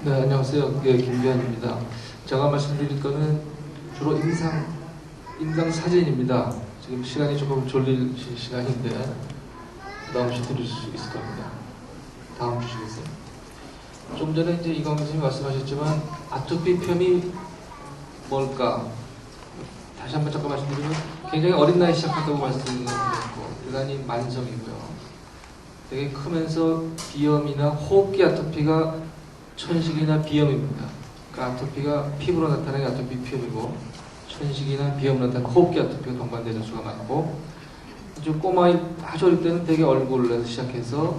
네, 안녕하세요. 예, 김규현입니다. 제가 말씀드릴 거는 주로 인상 사진입니다. 지금 시간이 조금 졸릴 시간인데 다음 주 드릴 수 있을 겁니다. 다음 주시겠어요? 좀 전에 이제 이광민 선생님이 말씀하셨지만 아토피 폐렴이 뭘까? 다시 한번 잠깐 말씀드리면 굉장히 어린 나이에 시작한다고 말씀드렸고 대단히 만성이고요. 되게 크면서 비염이나 호흡기 아토피가 천식이나 비염입니다. 그러니까 아토피가 피부로 나타나는 게 아토피 피염이고 천식이나 비염으로 나타나는 호흡기 아토피가 동반되는 수가 많고 아주 꼬마이 아주 어릴 때는 되게 얼굴에서 시작해서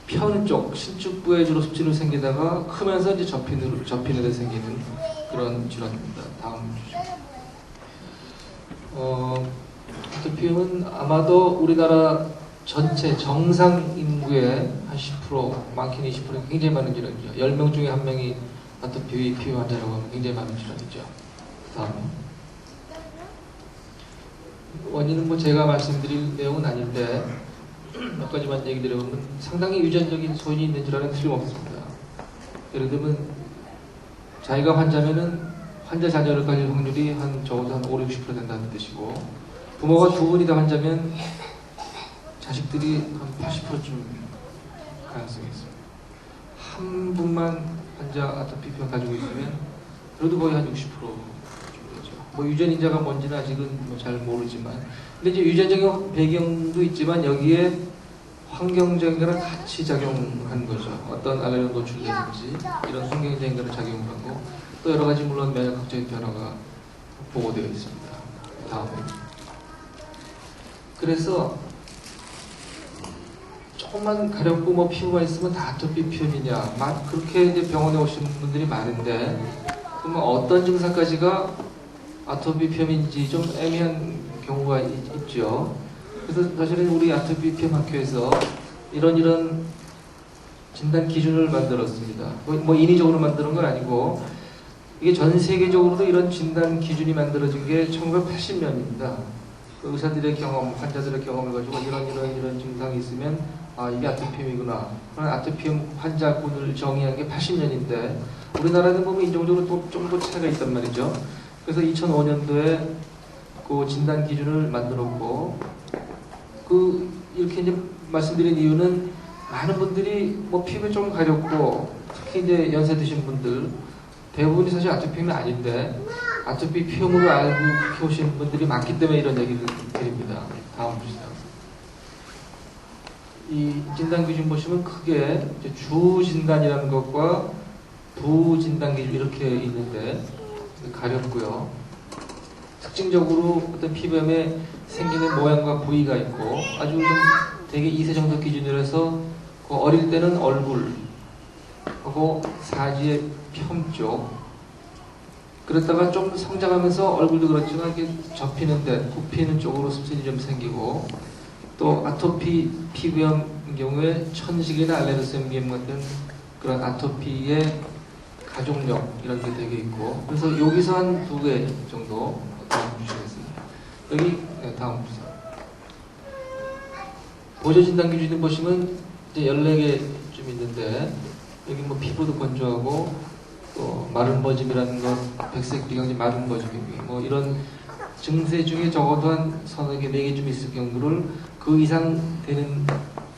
편 쪽, 신축부에 주로 습진으로 생기다가 크면서 이제 접힌으로 생기는 그런 질환입니다. 다음 주시죠. 아토피는 아마도 우리나라 전체 정상 인구의 한 10%, 많게는 20%가 굉장히 많은 질환이죠. 10명 중에 1명이 아토피 피부 환자라고 하면 굉장히 많은 질환이죠. 그 다음에 원인은 뭐 제가 말씀드릴 내용은 아닌데 몇 가지만 얘기 드려보면 상당히 유전적인 소인이 있는 질환은 틀림없습니다. 예를 들면 자기가 환자면은 환자 자녀를 가질 확률이 적어도 한 5, 60% 된다는 뜻이고 부모가 두 분이 다 환자면 자식들이 한 80%쯤 가능성이 있습니다. 한 분만 환자 아토피병 가지고 있으면 그래도 거의 한 60% 정도 되죠. 뭐 유전인자가 뭔지는 아직은 잘 모르지만 근데 이제 유전적인 배경도 있지만 여기에 환경적인 거랑 같이 작용하는 거죠. 어떤 알레르기 노출되는지 이런 환경적인 거를 작용하고 또 여러 가지 물론 면역학적인 변화가 보고되어 있습니다. 다음에 그래서 조금만 가렵고 뭐 피부가 있으면 다 아토피 피염이냐 그렇게 이제 병원에 오시는 분들이 많은데 그러면 어떤 증상까지가 아토피 피염인지 좀 애매한 경우가 있죠. 그래서 사실은 우리 아토피 피염 학회에서 이런 진단 기준을 만들었습니다. 뭐 인위적으로 만드는 건 아니고 이게 전 세계적으로도 이런 진단 기준이 만들어진 게 1980년입니다. 의사들의 경험, 환자들의 경험을 가지고 이런 증상이 있으면 이게 아토피염이구나. 그런 아토피염 환자군을 정의한 게 80년인데 우리나라는 보면 인종적으로 좀 더 차이가 있단 말이죠. 그래서 2005년도에 그 진단 기준을 만들었고 이렇게 이제 말씀드린 이유는 많은 분들이 뭐 피부에 좀 가렵고 특히 이제 연세 드신 분들 대부분이 사실 아토피염이 아닌데 아토피 피염으로 알고 그렇게 오시는 분들이 많기 때문에 이런 얘기를 드립니다. 다음 보시죠. 이 진단 기준 보시면 크게 주 진단이라는 것과 부 진단 기준 이렇게 있는데 가렵고요. 특징적으로 어떤 피부염에 생기는 모양과 부위가 있고 아주 좀 되게 2세 정도 기준으로 해서 그 어릴 때는 얼굴 하고 사지의 편 쪽 그랬다가 좀 성장하면서 얼굴도 그렇지만 이렇게 접히는데 굽히는 쪽으로 습진이 좀 생기고 또 아토피 피부염 경우에 천식이나 알레르기성 비염 같은 그런 아토피의 가족력 이런 게 되게 있고 그래서 여기서 한 2개 정도 다음 주시겠습니다. 여기 다음 주세요. 보조 진단 기준을 보시면 이제 14개쯤 있는데 여기 뭐 피부도 건조하고 또 마른 버짐이라는 것, 백색 비강제 마른 버짐이고 뭐 이런 증세 중에 적어도 한 서너 개, 4개쯤 있을 경우를 그 이상 되는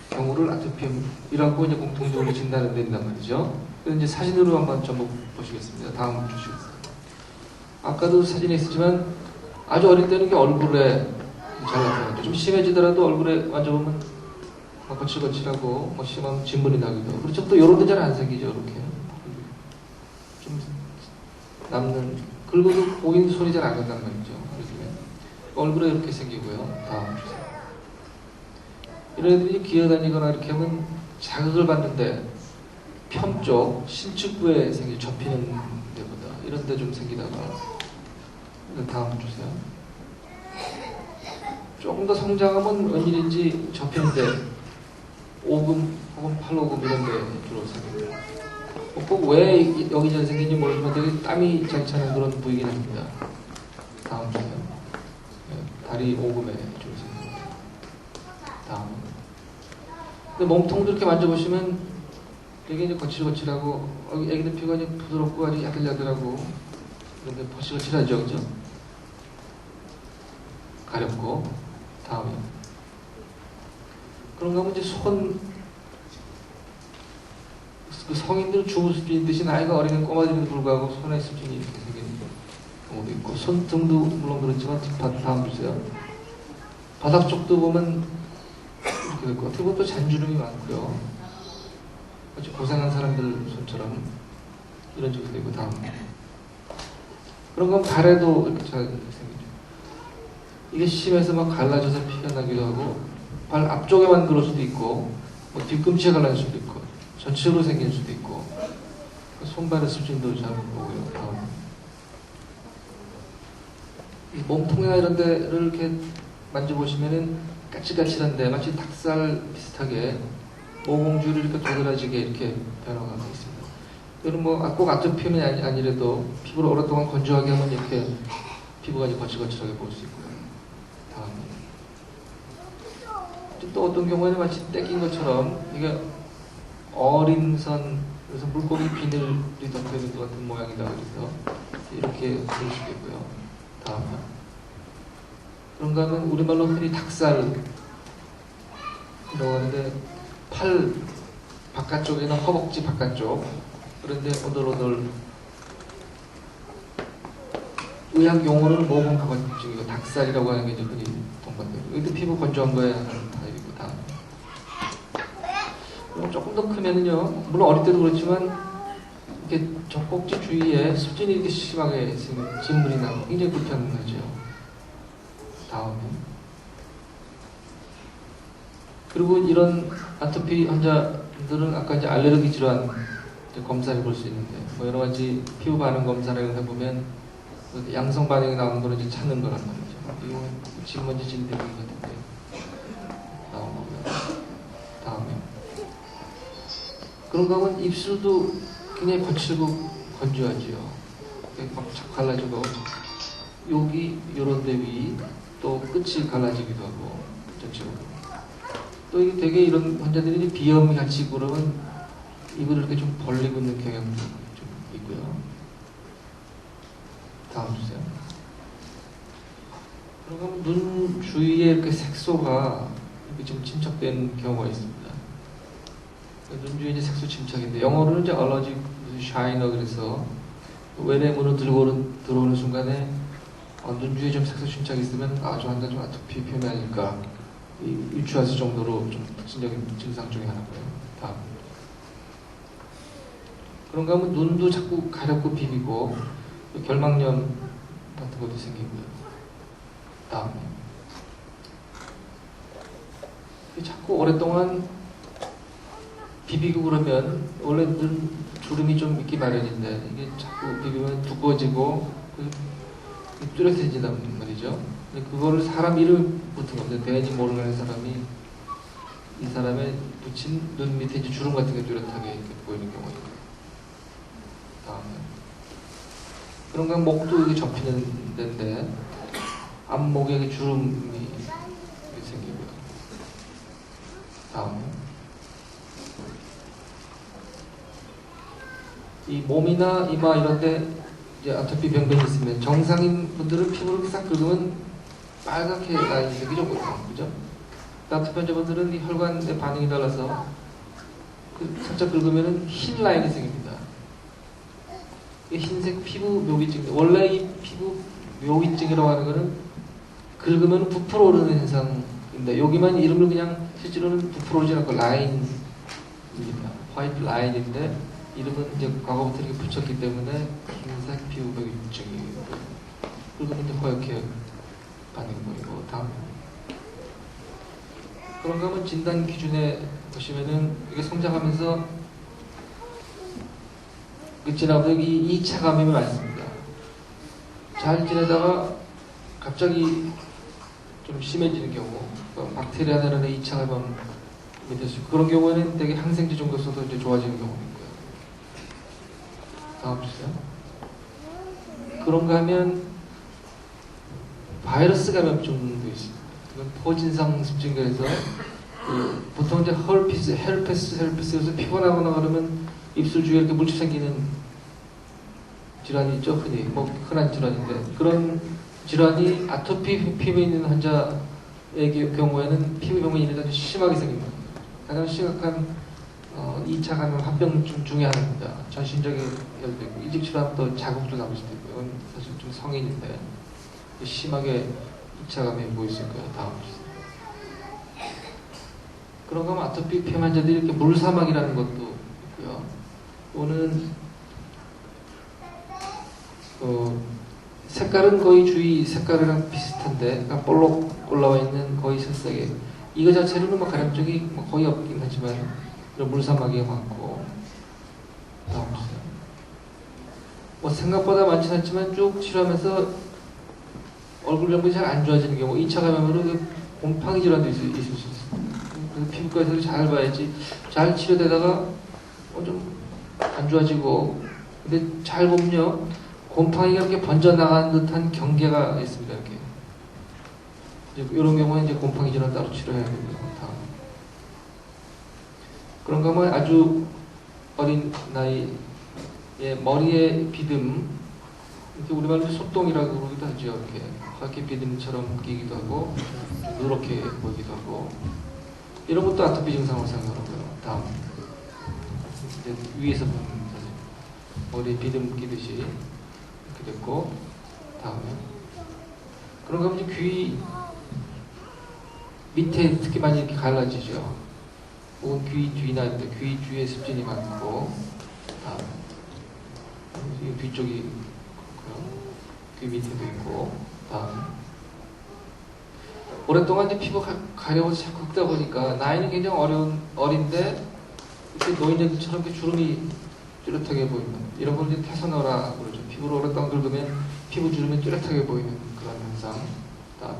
경우를 아토피염이라고 이제 공통적으로 진단을 내린단 말이죠. 그래서 이제 사진으로 한번 전부 보시겠습니다. 다음 주시겠습니다. 아까도 사진에 있었지만 아주 어릴 때는 이게 얼굴에 잘 나타나죠. 좀 심해지더라도 얼굴에 만져보면 거칠거칠하고 뭐 심하면 진물이 나기도 하고 그렇죠. 또 이런 데 잘 안 생기죠. 이렇게 좀 남는 긁어도 보이는 손이 잘 안 간단 말이죠. 얼굴에 이렇게 생기고요. 다음 주세요. 이런 애들이 기어다니거나 이렇게 하면 자극을 받는데 편 쪽, 신축부에 접히는 데보다 이런 데 좀 생기다가 다음 주세요. 조금 더 성장하면 웬일인지 접히는데 오금 혹은 팔오금 이런 데 주로 생깁니다. 꼭 왜 여기저기 생긴지 모르지만 되게 땀이 잘 차는 그런 부위긴 합니다. 다음 주세요. 다리 오금에 주로 생깁니다. 다음. 근데 몸통도 이렇게 만져보시면 되게 이제 거칠거칠하고 애기들 피부가 이제 부드럽고 아주 야들야들하고 그런데 거칠거칠하죠, 그죠? 가렵고. 다음에 그런가 하면 이제 그 성인들 주부 수준인 듯이 나이가 어린 꼬마들에도 불구하고 손에 수준이 이렇게 생긴 경우도 있고, 손등도 물론 그렇지만 다음 보세요. 바닥 쪽도 보면 이렇게 됐고, 어떻게 보면 또 잔주름이 많고요. 아주 고생한 사람들 손처럼 이런 쪽도 되고. 다음 그런 건 발에도 이렇게 잘 생기죠. 이게 심해서 막 갈라져서 피가 나기도 하고, 발 앞쪽에만 그럴 수도 있고, 뭐 뒤꿈치에 갈라질 수도 있고, 전체적으로 생길 수도 있고, 손발의 수준도 잘 보고요. 다음 이 몸통이나 이런 데를 이렇게 만져보시면은 까칠까칠한데 마치 닭살 비슷하게 모공줄이 이렇게 도드라지게 이렇게 변화가 있습니다. 이거는 뭐 꼭 아토피는 아니라도 피부를 오랫동안 건조하게 하면 이렇게 피부가 이제 거칠거칠하게 보일 수 있고요. 다음 또 어떤 경우에는 마치 떼낀 것처럼 이게 어림선, 그래서 물고기 비늘이 덮여있는 것 같은 모양이다 그래서 이렇게 볼 수 있겠고요. 다음에 그런가 하면 우리말로 흔히 닭살이라고 하는데, 팔 바깥쪽이나 허벅지 바깥쪽, 그런데 오돌오돌, 의학 용어로는 모공 가건증이고 닭살이라고 하는 게 이제 흔히 동반되고, 이것도 피부 건조한 거에 하는 타입이고. 다음 그리고 조금 더 크면은요, 물론 어릴 때도 그렇지만 이렇게 젖꼭지 주위에 수진이 이렇게 심하게 진물이 나고 굉장히 불편하죠. 다음에 그리고 이런 아토피 환자들은 아까 이제 알레르기 질환 검사를 볼 수 있는데, 뭐 여러 가지 피부 반응 검사를 해보면 양성 반응이 나오는 걸 이제 찾는 거란 말이죠. 이거 진먼지 진드기 같은데 나오는 거고요. 다음에 그런가 하면 입술도 굉장히 거칠고 건조하지요. 막 착 갈라지고, 여기 요런 데 위 또 끝이 갈라지기도 하고 전체적으로. 또 이게 되게 이런 환자들이 비염이 같이 있고 그러면 입을 이렇게 좀 벌리고 있는 경향도 좀 있고요. 다음 주세요. 그러면 눈 주위에 이렇게 색소가 이렇게 좀 침착된 경우가 있습니다. 눈 주위에 이제 색소 침착인데, 영어로는 이제 allergic shiner, 그래서 외래문을 들어오는 순간에 눈 주위에 좀 색소 침착이 있으면 아주 환자 좀 아토피 표현이 아닐까 유추하실 정도로 좀 특징적인 증상 중에 하나고요. 다음 그런가 하면 눈도 자꾸 가렵고 비비고 결막염 같은 것도 생기고요. 다음에 자꾸 오랫동안 비비고 그러면, 원래 눈 주름이 좀 있기 마련인데 이게 자꾸 비비면 두꺼워지고 뚜렷해진단 말이죠. 근데 그거를 사람 이름 붙은 겁니다. 대인지 모르는 사람이 이 사람의 붙인 눈 밑에 이제 주름 같은 게 뚜렷하게 이렇게 보이는 경우가 있고요. 다음에 그런가 목도 이렇게 접히는 데인데 앞목에 이렇게 주름이 이렇게 생기고요. 다음에 이 몸이나 이마 이런데 이제 아토피 병변이 있으면, 정상인 분들은 피부를 싹 긁으면 빨갛게 나 있는 게 좀 보통, 그죠? 아토피 환자분들은 이 혈관의 반응이 달라서 살짝 긁으면 흰 라인이 생깁니다. 이 흰색 피부 묘기증, 원래 이 피부 묘기증이라고 하는 거는 긁으면 부풀어 오르는 현상인데, 여기만 이름을 그냥 실제로는 부풀어 오르지 않고 라인입니다. 화이트 라인인데 이름은 이제 과거부터 이렇게 붙였기 때문에 흰색 피부 묘기증이고, 긁으면 이제 허옇게 반응이 보이고. 다음 그런가 하면 진단 기준에 보시면은 이게 성장하면서 지나면서 이 2차 감염이 많습니다. 잘 지내다가 갑자기 좀 심해지는 경우, 박테리아 내란의 2차 감염이 될 수 있고, 그런 경우에는 되게 항생제 정도 써도 이제 좋아지는 경우가 있고요. 다음 주세요. 그런가 하면 바이러스 감염증도 있습니다. 이건 포진상 습진가에서 보통 이제 헬페스에서 피곤하거나 그러면 입술 주위에 이렇게 물집 생기는 질환이 있죠. 흔히 뭐 흔한 질환인데 그런 질환이 아토피 피부에 있는 환자의 경우에는 피부 병원이 이래서 심하게 생깁니다. 가장 심각한 2차 감염 합병증 중에 하나입니다. 전신적인 열도 있고 이직 질환도 자국도 나올 수도 있고 이건 사실 좀 성인인데 심하게 2차 감염이 보일 수 있고요. 다음 주세요. 그런가 하면 아토피 피부 환자들이 이렇게 물사막이라는 것도 있고요. 또는 색깔은 거의 주위 색깔이랑 비슷한데 그러니까 볼록 올라와 있는 거의 색색에 이거 자체로는 뭐 가려움증이 뭐 거의 없긴 하지만 이런 물사막이 많고 다음 주세요. 뭐 생각보다 많지는 않지만 쭉 치료하면서 얼굴 연분이 잘 안 좋아지는 경우 2차 감염으로 곰팡이 질환도 있을 수 있습니다. 그래서 피부과에서 잘 봐야지 잘 치료되다가 좀 안 좋아지고 근데 잘 보면요 곰팡이가 이렇게 번져나가는 듯한 경계가 있습니다. 이렇게 이런 경우에 이제 곰팡이 질환 따로 치료해야 됩니다. 그런가 하면 아주 어린 나이에 머리에 비듬 이렇게 우리말로 소똥이라고 그러기도 하죠. 이렇게 하얗게 비듬처럼 끼기도 하고 누렇게 보이기도 하고 이런 것도 아토피 증상으로 생각하고요. 다음 이제 위에서 보면 머리에 비듬 끼듯이 이렇게 됐고 다음에 그런가 하면 이제 귀 밑에 특히 많이 이렇게 갈라지죠. 혹은 귀 뒤나 귀 뒤에 습진이 많고 다음 뒤쪽이 있고요. 귀 밑에도 있고 다음 오랫동안 이제 피부 가려워서 자꾸 긁다 보니까 나이는 굉장히 어린데 이렇게 노인네들처럼 이렇게 주름이 뚜렷하게 보이는 이런 걸 이제 태선어라 그러죠. 피부를 오랫동안 긁으면 피부 주름이 뚜렷하게 보이는 그런 현상. 다음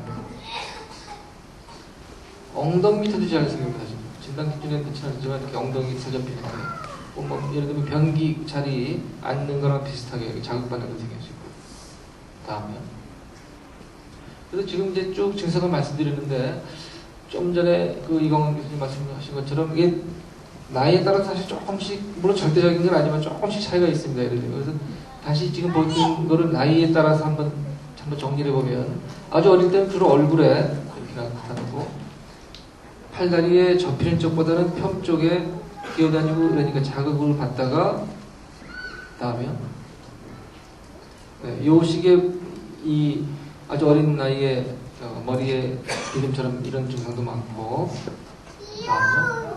엉덩이 밑에도 잘 생깁니다. 진단 기준에는 그렇지는 않지만 이렇게 엉덩이 서접히는데 뭐 예를 들면 변기 자리 앉는 거랑 비슷하게 자극받는 거 생길 수 있고 다음에 그래서 지금 이제 쭉 증상을 말씀드리는데 좀 전에 그 이광훈 교수님 말씀하신 것처럼 이게 나이에 따라 사실 조금씩 물론 절대적인 건 아니지만 조금씩 차이가 있습니다. 예를 들면 그래서 다시 지금 보여준 거를 나이에 따라서 한번 정리를 해보면 아주 어릴 때는 주로 얼굴에 이렇게 나타나고 팔다리에 접히는 쪽보다는 편 쪽에 기어다니고 그러니까 자극을 받다가 다음에 요 시기에 이 아주 어린 나이에 머리에 비듬처럼 이런 증상도 많고 다음에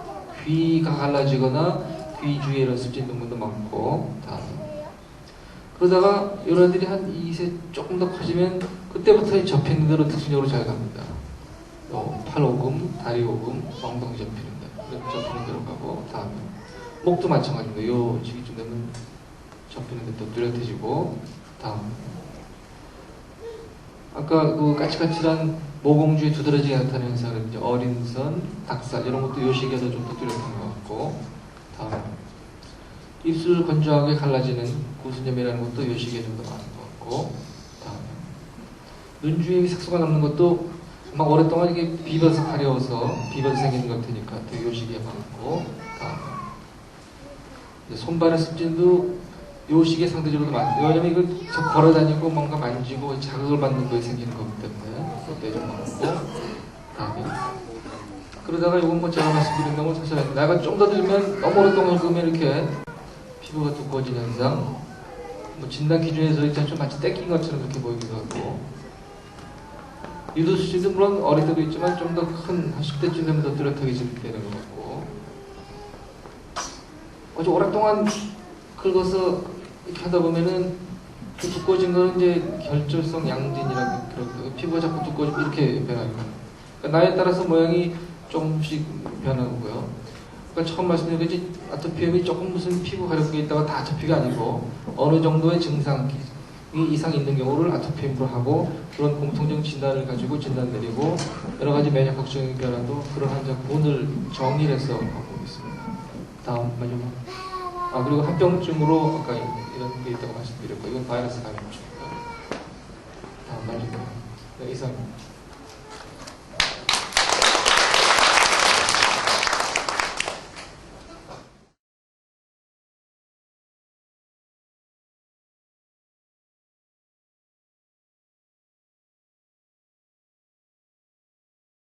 귀가 갈라지거나 귀 주위에 이런 습진 등분도 많고 다음에 그러다가 이런 애들이 한 2세 조금 더 커지면 그때부터 접히는 대로 특징적으로 잘 갑니다. 팔 오금, 다리 오금, 엉덩이 접히는 대로 가고 다음에 목도 마찬가지입니다. 요 시기쯤 되면 접히는 데 또 뚜렷해지고 다음 아까 그 까칠까칠한 모공주의 두드러지게 나타나는 현상은 이제 어린 선, 닭살 이런 것도 요 시기에서 좀 더 뚜렷한 것 같고 다음 입술 건조하게 갈라지는 구순염이라는 것도 요 시기에 좀 더 많은 것 같고 다음 눈 주위에 색소가 남는 것도 막 오랫동안 이게 비벼서 가려워서 비벼서 생기는 것 같으니까 요 시기에 많고 다음 손발의 습진도 요 시기에 상대적으로 많아요. 왜냐면 이거 걸어다니고 뭔가 만지고 자극을 받는 거에 생기는 거기 때문에 그때 좀 많고 다음에 그러다가 이건 뭐 제가 말씀드린 건 사실 나이가 좀 더 들면 너무 오랫동안 긁으면 이렇게 피부가 두꺼워지는 현상 뭐 진단 기준에서 일단 좀 마치 떼낀 것처럼 그렇게 보이기도 하고 유도 수치도 물론 어릴 때도 있지만 좀 더 큰 한 10대쯤 되면 더 뚜렷하게 되는 것 같고 아주 오랫동안 긁어서 이렇게 하다 보면은 그 두꺼워진 거는 이제 결절성 양진이라고 그러고 피부가 자꾸 두꺼워지고 이렇게 변합니다. 그러니까 나이에 따라서 모양이 조금씩 변하고요. 그러니까 처음 말씀드린 것이 아토피염이 조금 무슨 피부 가렵게 있다가 다 아토피가 아니고 어느 정도의 증상 이상이 있는 경우를 아토피염으로 하고 그런 공통적 진단을 가지고 진단 내리고 여러 가지 면역학적인 변화도 그런 환자군을 정리해서 하고 있습니다. 다음 마지막. 그리고 합병증으로 아까 이런 게 있다고 말씀드렸고 이건 바이러스 감염증입니다. 다음 마지막. 네, 이상입니다.